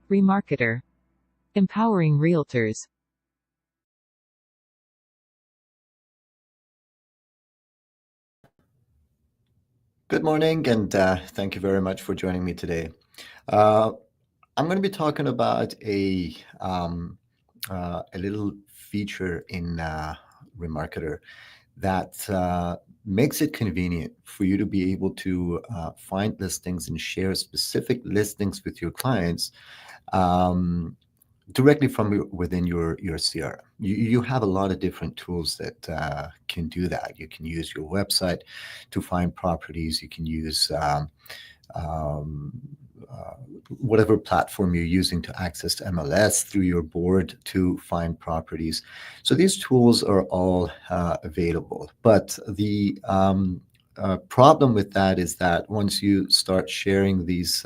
REMARKETER. Empowering Realtors. Good morning, and thank you very much for joining me today. I'm going to be talking about a little feature in REMARKETER that makes it convenient for you to be able to find listings and share specific listings with your clients directly from within your CRM. You have a lot of different tools that can do that. You can use your website to find properties. You can use whatever platform you're using to access MLS through your board to find properties. So these tools are all available. But the problem with that is that once you start sharing these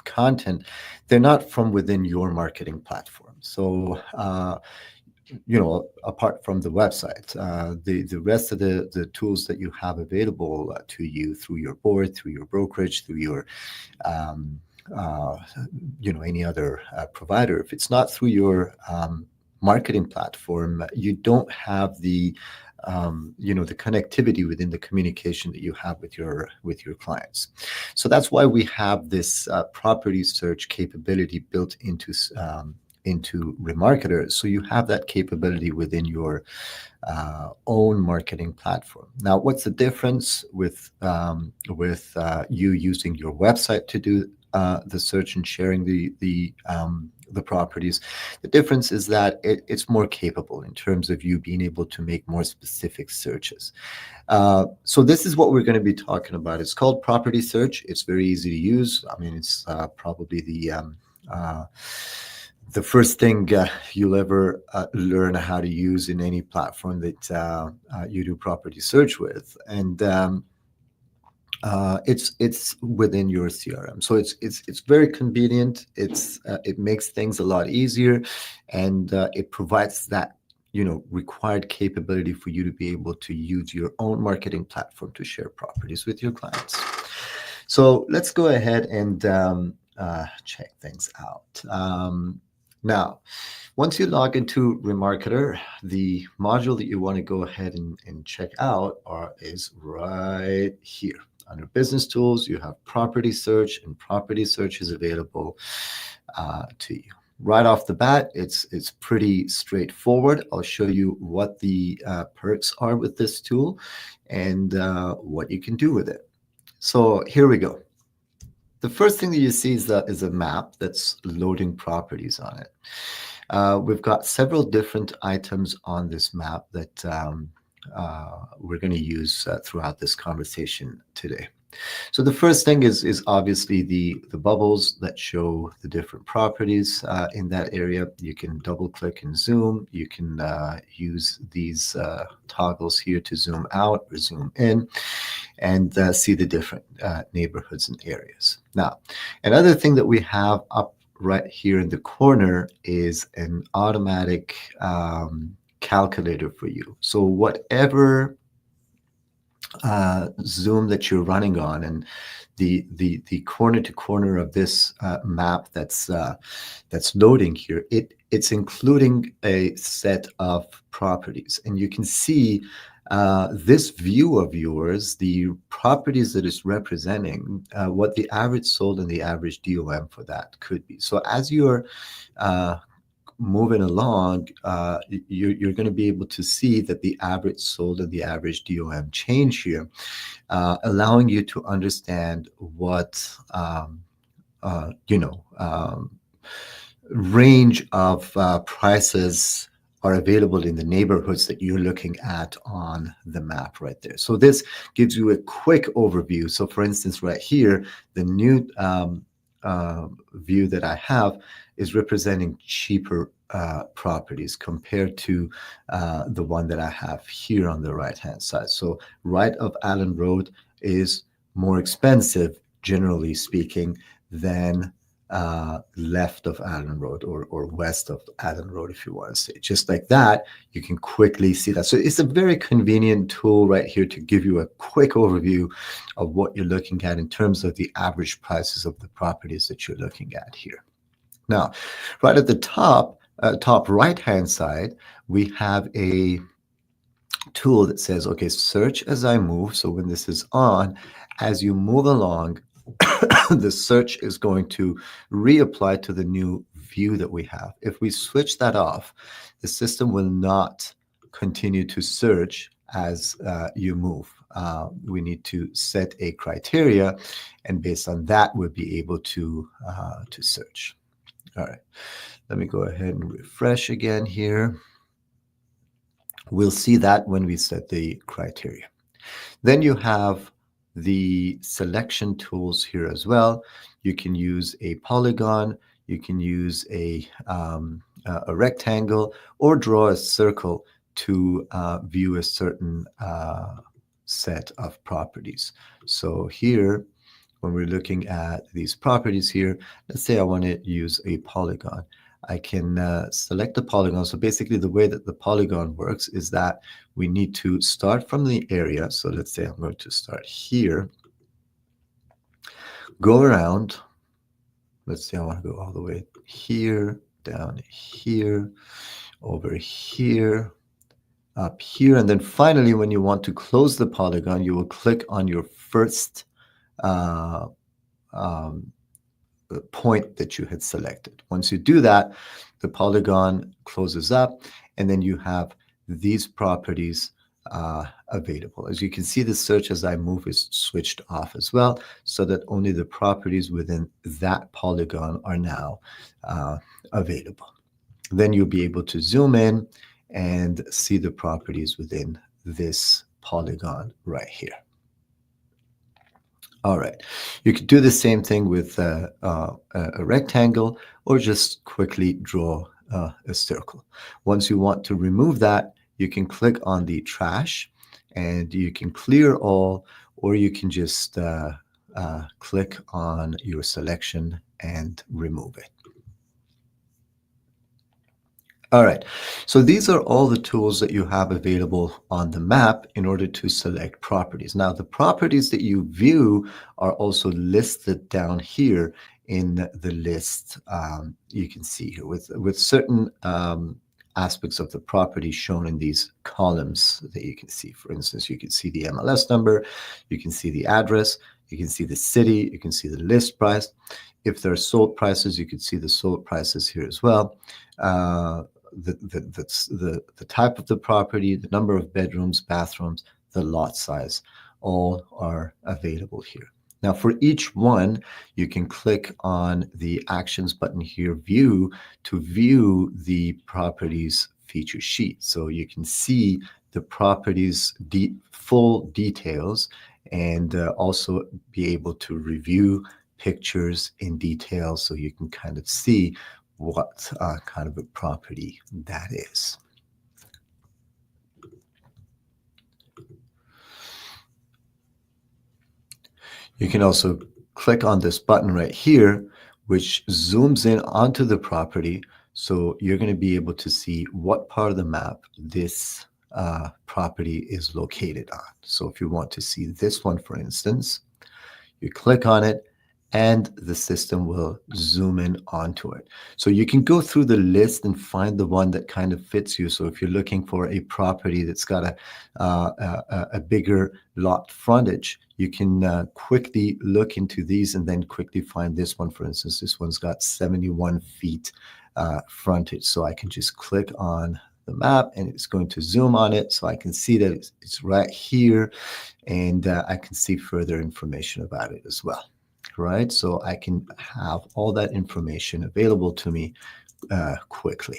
content, they're not from within your marketing platform. So apart from the website, the rest of the tools that you have available to you through your board, through your brokerage, through your any other provider, if it's not through your marketing platform, you don't have the the connectivity within the communication that you have with your clients. So that's why we have this property search capability built into REMARKETER. So you have that capability within your own marketing platform. Now, what's the difference with you using your website to do the search and sharing the properties? The difference is that it's more capable in terms of you being able to make more specific searches. So this is what we're going to be talking about. It's called property search. It's very easy to use. I mean, it's probably the first thing you'll ever learn how to use in any platform that you do property search with, and it's within your CRM. So it's very convenient. It makes things a lot easier, and it provides that required capability for you to be able to use your own marketing platform to share properties with your clients. So let's go ahead and check things out. Now, once you log into REMARKETER, the module that you want to go ahead and check out is right here. Under Business Tools, you have Property Search, and Property Search is available to you. Right off the bat, it's pretty straightforward. I'll show you what the perks are with this tool and what you can do with it. So here we go. The first thing that you see is a map that's loading properties on it. We've got several different items on this map that we're going to use throughout this conversation today. So the first thing is obviously the bubbles that show the different properties in that area. You can double click and zoom. You can use these toggles here to zoom out or zoom in and see the different neighborhoods and areas. Now, another thing that we have up right here in the corner is an automatic calculator for you. So whatever zoom that you're running on, and the corner to corner of this map that's loading here, it's including a set of properties, and you can see this view of yours, the properties that it's representing, what the average sold and the average DOM for that could be. So as you're moving along, you're going to be able to see that the average sold and the average DOM change here, allowing you to understand what range of prices are available in the neighborhoods that you're looking at on the map right there. So this gives you a quick overview. So for instance, right here, the new view that I have is representing cheaper properties compared to the one that I have here on the right hand side. So right of Allen Road, is more expensive, generally speaking, than left of Allen Road or west of Allen Road, if you want to say. Just like that, you can quickly see that. So it's a very convenient tool right here to give you a quick overview of what you're looking at in terms of the average prices of the properties that you're looking at here. Now, right at the top right-hand side, we have a tool that says, okay, search as I move. So when this is on, as you move along, the search is going to reapply to the new view that we have. If we switch that off, the system will not continue to search as you move. We need to set a criteria, and based on that, we'll be able to search. All right, let me go ahead and refresh again here. We'll see that when we set the criteria. Then you have the selection tools here as well. You can use a polygon, you can use a rectangle, or draw a circle to view a certain set of properties. So here, when we're looking at these properties here, let's say I want to use a polygon. I can select the polygon. So basically the way that the polygon works is that we need to start from the area. So let's say I'm going to start here, go around. Let's say I want to go all the way here, down here, over here, up here. And then finally, when you want to close the polygon, you will click on your first point that you had selected. Once you do that, the polygon closes up, and then you have these properties available. As you can see, the search as I move is switched off as well, so that only the properties within that polygon are now available. Then you'll be able to zoom in and see the properties within this polygon right here. All right, you could do the same thing with a rectangle, or just quickly draw a circle. Once you want to remove that, you can click on the trash and you can clear all, or you can just click on your selection and remove it. All right, so these are all the tools that you have available on the map in order to select properties. Now, the properties that you view are also listed down here in the list. You can see here with certain aspects of the property shown in these columns that you can see. For instance, you can see the MLS number, you can see the address, you can see the city, you can see the list price. If there are sold prices, you can see the sold prices here as well. The type of the property, the number of bedrooms, bathrooms, the lot size, all are available here. Now, for each one, you can click on the actions button here, view, to view the property's feature sheet. So you can see the property's full details, and also be able to review pictures in detail, so you can kind of see what kind of a property that is. You can also click on this button right here, which zooms in onto the property. So you're going to be able to see what part of the map this property is located on. So if you want to see this one, for instance, you click on it, and the system will zoom in onto it. So you can go through the list and find the one that kind of fits you. So if you're looking for a property that's got a bigger lot frontage, you can quickly look into these and then quickly find this one. For instance, this one's got 71 feet frontage. So I can just click on the map and it's going to zoom on it. So I can see that it's right here, and I can see further information about it as well. Right, so I can have all that information available to me quickly.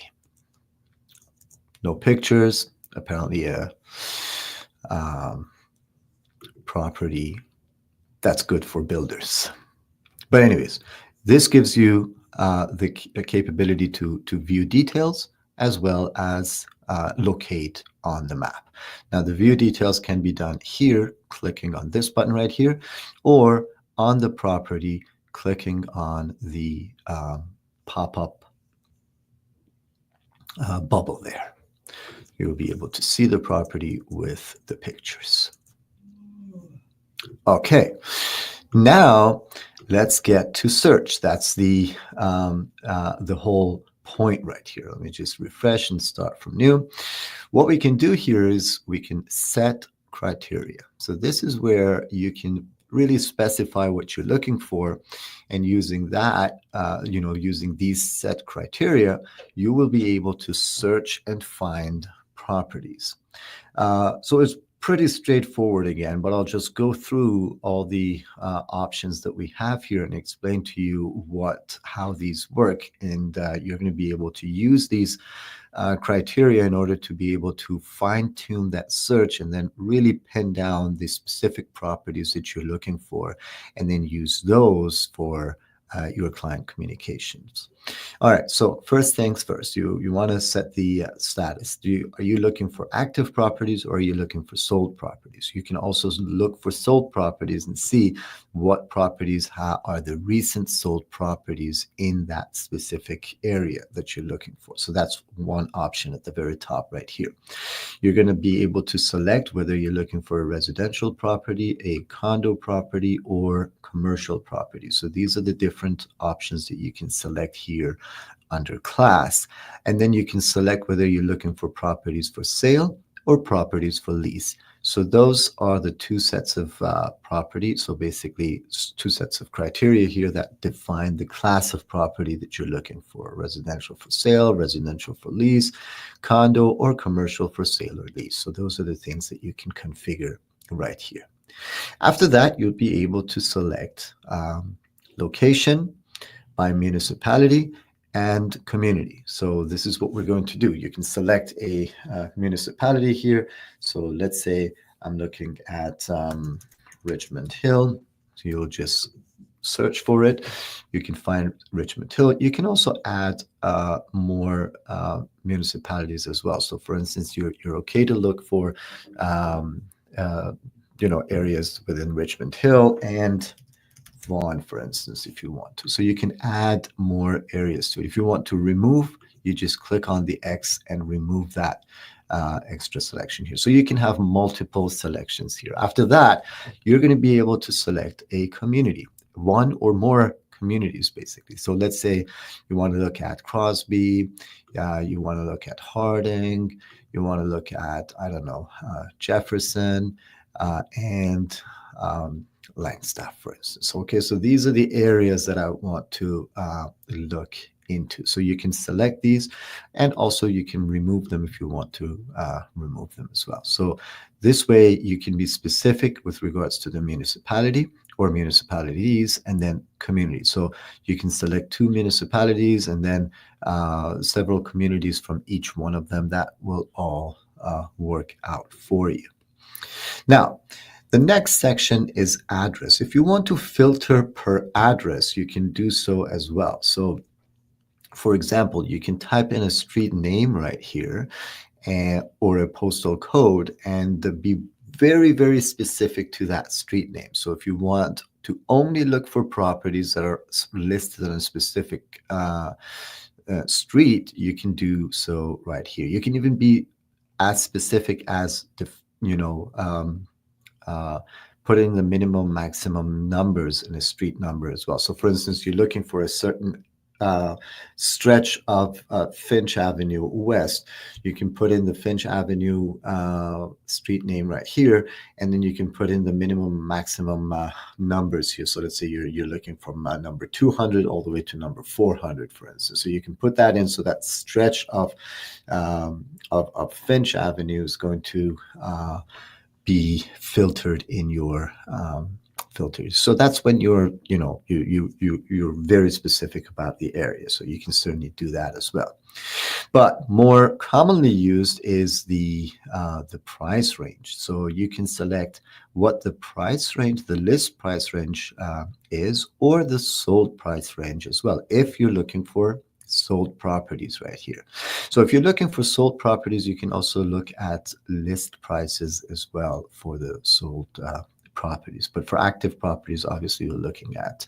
No pictures, apparently a property that's good for builders. But anyways, this gives you the capability to view details, as well as locate on the map. Now, the view details can be done here, clicking on this button right here, or on the property, clicking on the pop-up bubble there. You'll be able to see the property with the pictures. Okay, now let's get to search. That's the whole point right here. Let me just refresh and start from new. What we can do here is we can set criteria. So this is where you can really specify what you're looking for, and using that, using these set criteria, you will be able to search and find properties. So it's pretty straightforward again, but I'll just go through all the options that we have here and explain to you how these work, and you're going to be able to use these criteria in order to be able to fine-tune that search and then really pin down the specific properties that you're looking for, and then use those for your client communications. All right, so first things first, you want to set the status. Are you looking for active properties, or are you looking for sold properties? You can also look for sold properties and see what properties are the recent sold properties in that specific area that you're looking for. So that's one option at the very top right here. You're going to be able to select whether you're looking for a residential property, a condo property, or commercial property. So these are the different options that you can select here under class. And then you can select whether you're looking for properties for sale or properties for lease. So those are the two sets of property. So basically two sets of criteria here that define the class of property that you're looking for: residential for sale, residential for lease, condo, or commercial for sale or lease. So those are the things that you can configure right here. After that, you'll be able to select location by municipality and community. So this is what we're going to do. You can select a municipality here. So let's say I'm looking at Richmond Hill. So you'll just search for it. You can find Richmond Hill. You can also add more municipalities as well. So for instance, you're okay to look for areas within Richmond Hill and Vaughan, for instance, if you want to. So you can add more areas to it. If you want to remove, you just click on the X and remove that extra selection here. So you can have multiple selections here. After that, you're going to be able to select a community, one or more communities, basically. So let's say you want to look at Crosby, you want to look at Harding, you want to look at, I don't know, Jefferson, and Langstaff, for instance. Okay, so these are the areas that I want to look into. So you can select these, and also you can remove them if you want to remove them as well. So this way you can be specific with regards to the municipality or municipalities, and then community. So you can select 2 municipalities and then several communities from each one of them. That will all work out for you. Now, the next section is address. If you want to filter per address, you can do so as well. So, for example, you can type in a street name right here or a postal code and be very, very specific to that street name. So if you want to only look for properties that are listed on a specific street, you can do so right here. You can even be as specific as put in the minimum maximum numbers in a street number as well. So for instance, you're looking for a certain stretch of Finch Avenue West. You can put in the Finch Avenue street name right here, and then you can put in the minimum maximum numbers here. So let's say you're looking from number 200 all the way to number 400, for instance. So you can put that in, so that stretch of Finch Avenue is going to be filtered in your filters. So that's when you're very specific about the area. So you can certainly do that as well. But more commonly used is the price range. So you can select what the price range, the list price range is, or the sold price range as well, if you're looking for sold properties right here. So if you're looking for sold properties, you can also look at list prices as well for the sold properties. But for active properties, obviously, we're looking at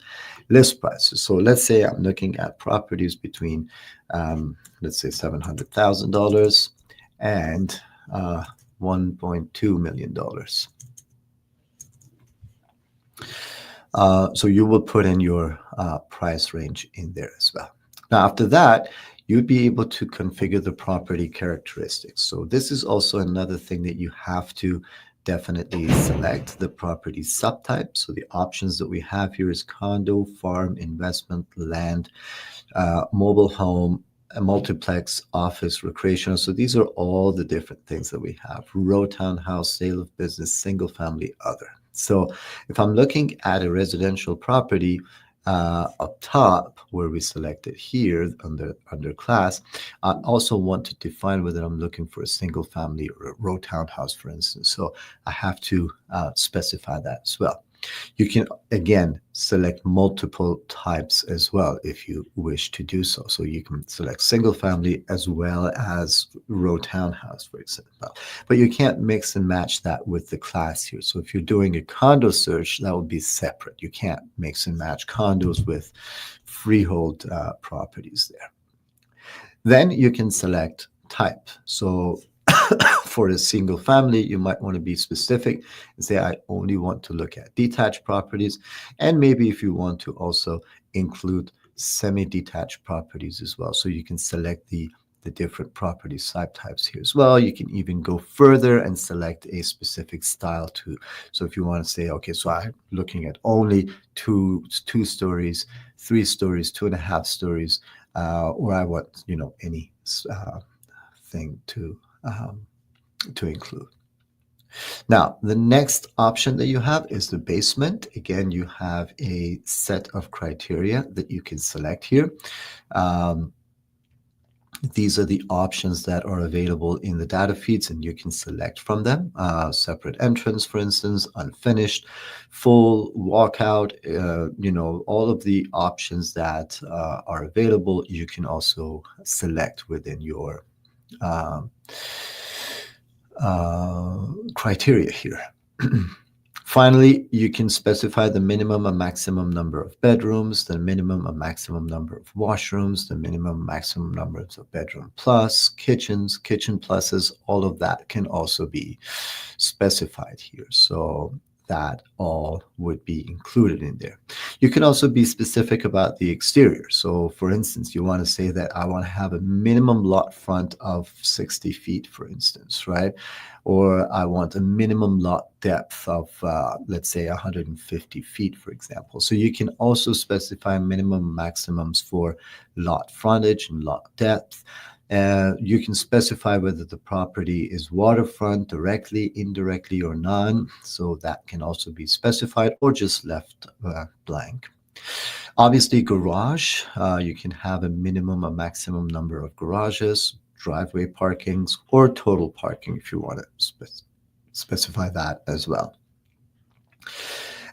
list prices. So let's say I'm looking at properties between, let's say, $700,000 and $1.2 million. So you will put in your price range in there as well. Now, after that, you'd be able to configure the property characteristics. So this is also another thing that you have to definitely select the property subtype. So the options that we have here is condo, farm, investment, land, mobile home, a multiplex, office, recreational. So these are all the different things that we have. Row townhouse, sale of business, single family, other. So if I'm looking at a residential property up top where we selected here under class, I also want to define whether I'm looking for a single family or a row townhouse, for instance. So I have to specify that as well. You can, again, select multiple types as well if you wish to do so. So you can select single family as well as row townhouse, for example. But you can't mix and match that with the class here. So if you're doing a condo search, that would be separate. You can't mix and match condos with freehold properties there. Then you can select type. So for a single family, you might want to be specific and say, I only want to look at detached properties. And maybe if you want to also include semi-detached properties as well. So you can select the different property subtypes here as well. You can even go further and select a specific style too. So if you want to say, okay, so I'm looking at only two stories, 3 stories, 2.5 stories, or I want, any thing to include. Now, the next option that you have is the basement. Again, you have a set of criteria that you can select here. These are the options that are available in the data feeds, and you can select from them. Separate entrance, for instance, unfinished, full, walkout, all of the options that are available, you can also select within your criteria here. Finally, you can specify the minimum and maximum number of bedrooms, the minimum and maximum number of washrooms, the minimum and maximum numbers of bedroom plus, kitchens, kitchen pluses, all of that can also be specified here. So that all would be included in there. You can also be specific about the exterior. So for instance, you want to say that I want to have a minimum lot front of 60 feet, for instance, right? Or I want a minimum lot depth of, let's say, 150 feet, for example. So you can also specify minimum maximums for lot frontage and lot depth. You can specify whether the property is waterfront, directly, indirectly, or none. So that can also be specified or just left blank. Obviously, garage, you can have a minimum and maximum number of garages, driveway parkings, or total parking if you want to specify that as well.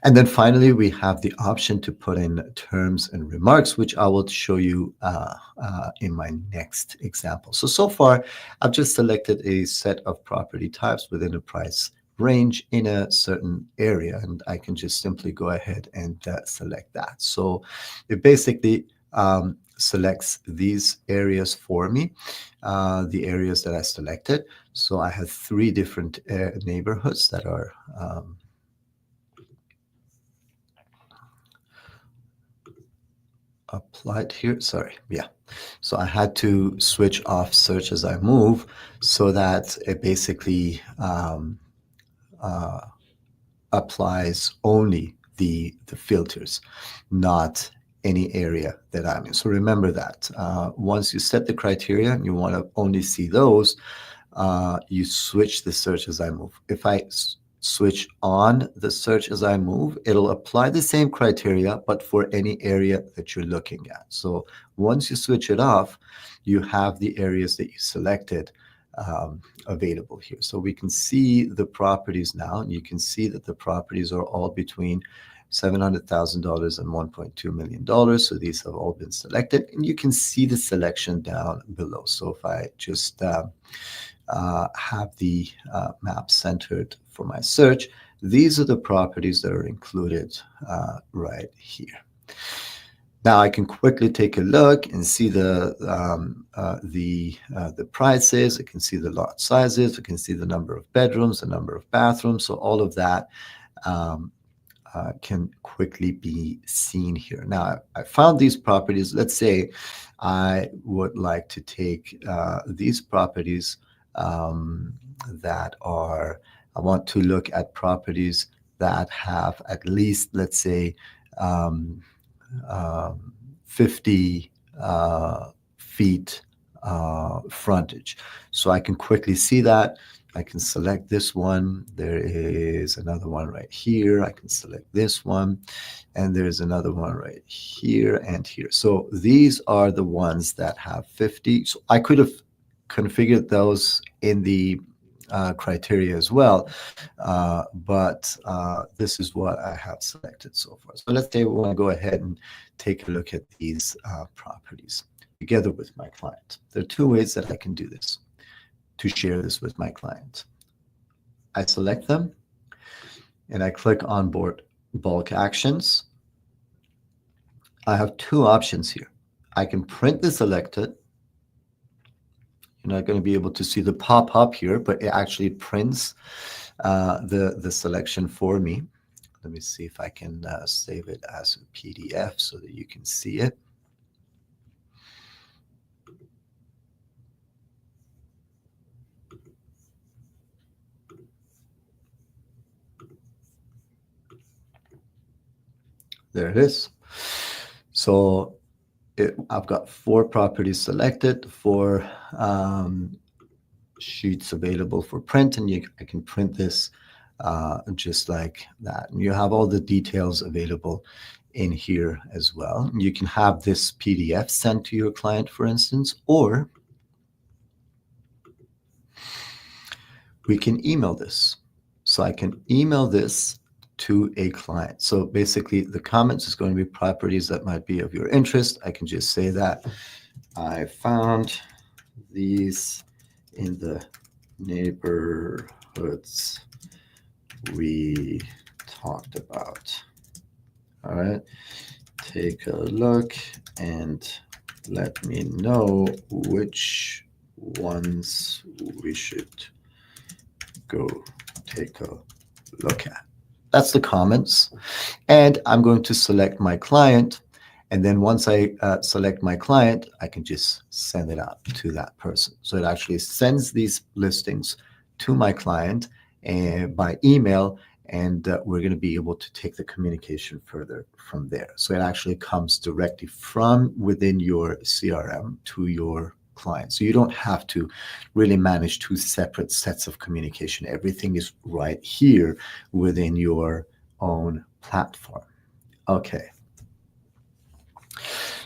And then finally, we have the option to put in terms and remarks, which I will show you in my next example. So far, I've just selected a set of property types within a price range in a certain area, and I can just simply go ahead and select that. So it basically selects these areas for me, the areas that I selected. So I have 3 different neighborhoods that are applied here. Sorry. Yeah. So I had to switch off search as I move so that it basically applies only the filters, not any area that I'm in. So remember that once you set the criteria and you want to only see those, you switch the search as I move. If I switch on the search as I move, it'll apply the same criteria, but for any area that you're looking at. So once you switch it off, you have the areas that you selected available here. So we can see the properties now, and you can see that the properties are all between $700,000 and $1.2 million. So these have all been selected, and you can see the selection down below. So if I just have the map centered for my search, these are the properties that are included right here. Now I can quickly take a look and see the prices. I can see the lot sizes. I can see the number of bedrooms, the number of bathrooms. So all of that can quickly be seen here. Now I found these properties. Let's say I would like to take these properties that are. I want to look at properties that have at least, let's say, 50 feet frontage. So I can quickly see that. I can select this one. There is another one right here. I can select this one. And there's another one right here and here. So these are the ones that have 50. So I could have configured those in the criteria as well, but this is what I have selected so far. So let's say we want to go ahead and take a look at these properties together with my client. There are two ways that I can do this to share this with my client. I select them and I click onboard bulk actions. I have two options here. I can print the selected. You're not going to be able to see the pop-up here, but it actually prints the selection for me. Let me see if I can save it as a PDF so that you can see it. There it is. So I've got 4 properties selected, 4 sheets available for print, and I can print this just like that. And you have all the details available in here as well. You can have this PDF sent to your client, for instance, or we can email this. So I can email this to a client. So basically the comments is going to be properties that might be of your interest. I can just say that I found these in the neighborhoods we talked about. All right, take a look and let me know which ones we should go take a look at. That's the comments. And I'm going to select my client. And then once I select my client, I can just send it out to that person. So it actually sends these listings to my client by email, and we're going to be able to take the communication further from there. So it actually comes directly from within your CRM to your client. So you don't have to really manage 2 separate sets of communication. Everything is right here within your own platform. Okay.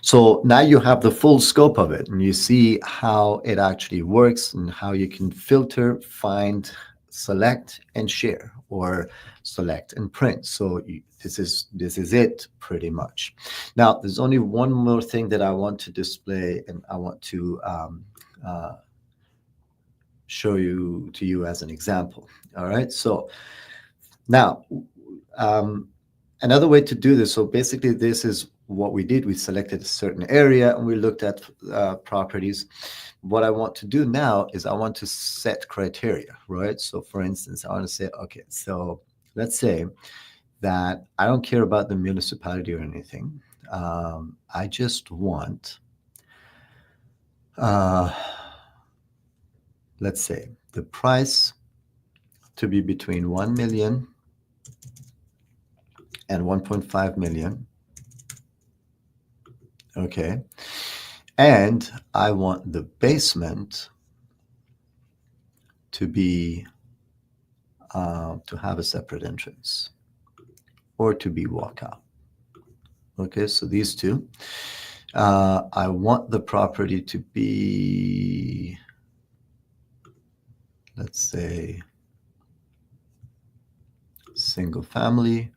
So now you have the full scope of it, and you see how it actually works and how you can filter, find, select, and share, or select and print. So this is it pretty much. Now, there's only one more thing that I want to display, and I want to show you as an example. All right. So now, another way to do this. So basically, this is what we did. We selected a certain area and we looked at properties. What I want to do now is I want to set criteria, right? So for instance, I want to say, okay, so let's say that I don't care about the municipality or anything. I just want, let's say, the price to be between 1 million and 1.5 million. Okay. And I want the basement to be to have a separate entrance or to be walkout. Okay, so these two. I want the property to be, let's say, single family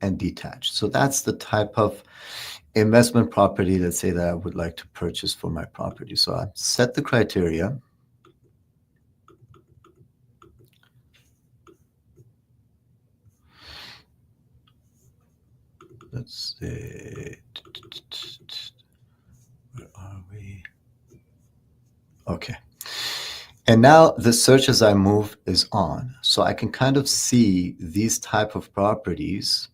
and detached. So that's the type of investment property, let's say, that I would like to purchase for my property. So I set the criteria. Let's see. Where are we? Okay. And now the search as I move is on. So I can kind of see these type of properties,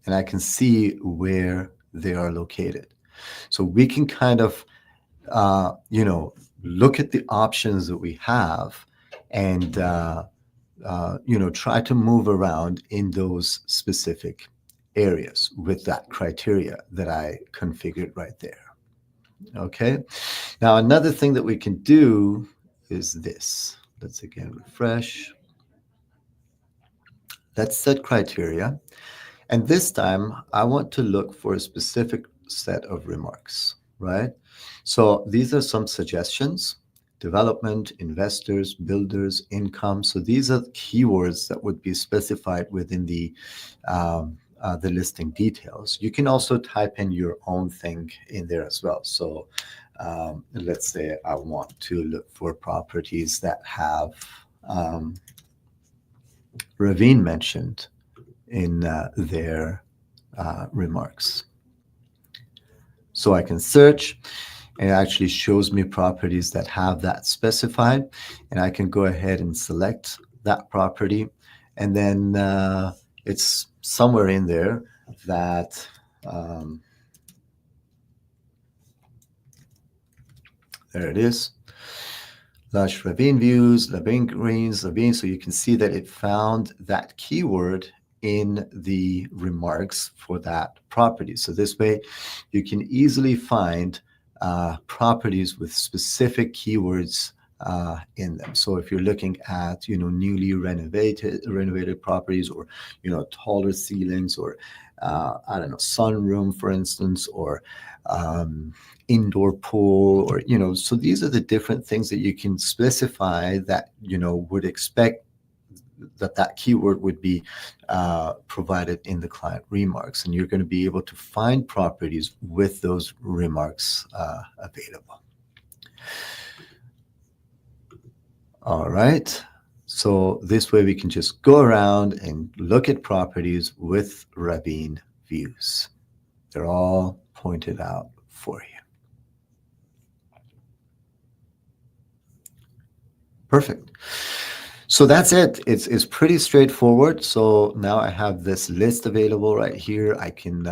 and I can see where they are located. So we can kind of, look at the options that we have and, try to move around in those specific areas with that criteria that I configured right there. Okay. Now, another thing that we can do is this. Let's again refresh. Let's set criteria. And this time, I want to look for a specific set of remarks, right? So these are some suggestions: development, investors, builders, income. So these are keywords that would be specified within the listing details. You can also type in your own thing in there as well. So let's say I want to look for properties that have ravine mentioned in their remarks. So I can search, and it actually shows me properties that have that specified, and I can go ahead and select that property, and then it's somewhere in there that there it is. Lush ravine views, ravine greens, ravine. So you can see that it found that keyword in the remarks for that property. So this way you can easily find properties with specific keywords in them. So if you're looking at, newly renovated properties, or, taller ceilings, or I don't know, sunroom, for instance, or indoor pool, or, so these are the different things that you can specify that, would expect that keyword would be provided in the client remarks, and you're going to be able to find properties with those remarks available. All right. So this way we can just go around and look at properties with ravine views. They're all pointed out for you. Perfect. So that's it. It's pretty straightforward. So now I have this list available right here. I can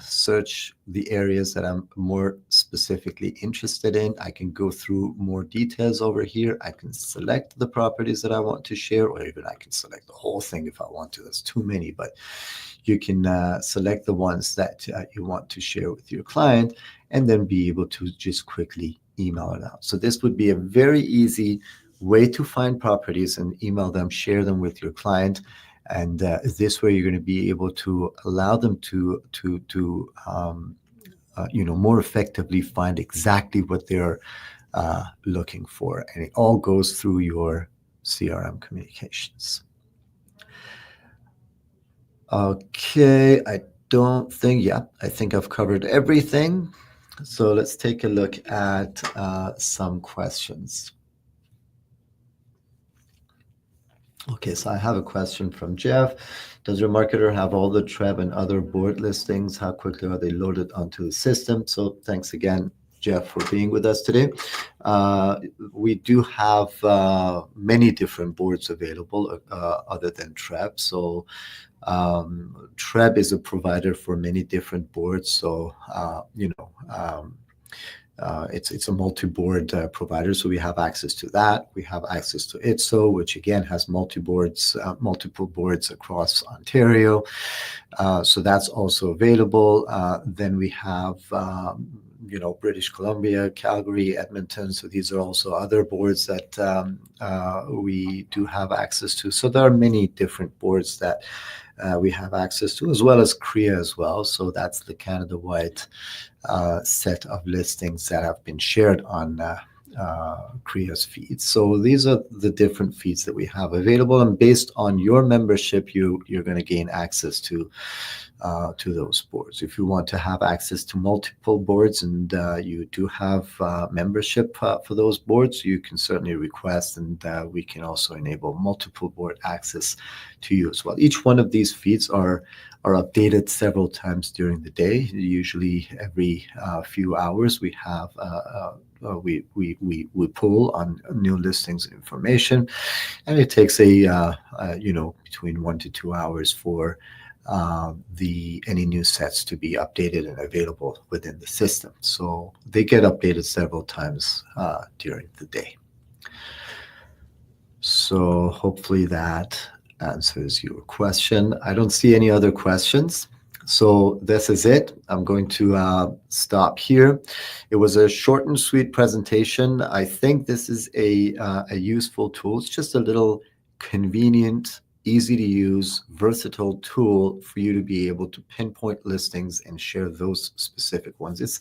search the areas that I'm more specifically interested in. I can go through more details over here. I can select the properties that I want to share, or even I can select the whole thing if I want to. That's too many, but you can select the ones that you want to share with your client, and then be able to just quickly email it out. So this would be a very easy way to find properties and email them, share them with your client, and this way you're going to be able to allow them to more effectively find exactly what they're looking for, and it all goes through your CRM communications. Okay, I think I've covered everything. So let's take a look at some questions. Okay, so I have a question from Jeff. Does your marketer have all the Treb and other board listings? How quickly are they loaded onto the system? So thanks again, Jeff, for being with us today. We do have many different boards available other than Treb. So Treb is a provider for many different boards. So, it's a multi-board provider, so we have access to that. We have access to ITSO, which again has multiple boards across Ontario. So that's also available. Then we have British Columbia, Calgary, Edmonton. So these are also other boards that we do have access to. So there are many different boards that we have access to, as well as CREA as well. So that's the Canada-wide set of listings that have been shared on Kriya's feeds. So these are the different feeds that we have available, and based on your membership, you're going to gain access to those boards. If you want to have access to multiple boards and you do have membership for those boards, you can certainly request, and we can also enable multiple board access to you as well. Each one of these feeds are updated several times during the day. Usually every few hours we have we pull on new listings and information, and it takes between 1 to 2 hours for any new sets to be updated and available within the system. So they get updated several times during the day. So hopefully that answers your question. I don't see any other questions. So this is it. I'm going to stop here. It was a short and sweet presentation. I think this is a useful tool. It's just a little convenient, easy to use, versatile tool for you to be able to pinpoint listings and share those specific ones. It's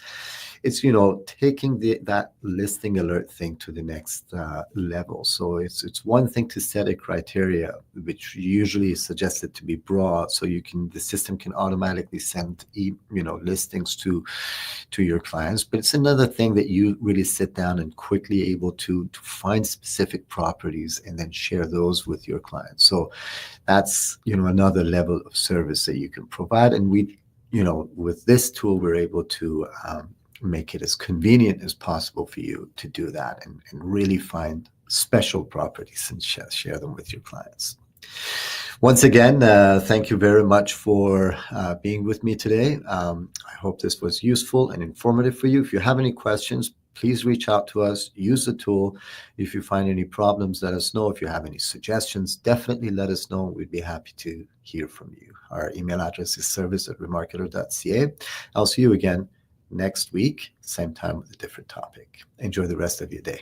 taking that listing alert thing to the next level. So it's one thing to set a criteria, which usually is suggested to be broad, so the system can automatically send listings to your clients. But it's another thing that you really sit down and quickly able to find specific properties and then share those with your clients. So that's another level of service that you can provide. And with this tool, we're able to make it as convenient as possible for you to do that and really find special properties and share them with your clients. Once again, thank you very much for being with me today. I hope this was useful and informative for you. If you have any questions, please reach out to us, use the tool. If you find any problems, let us know. If you have any suggestions, definitely let us know. We'd be happy to hear from you. Our email address is service@remarketer.ca. I'll see you again next week, same time with a different topic. Enjoy the rest of your day.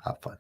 Have fun.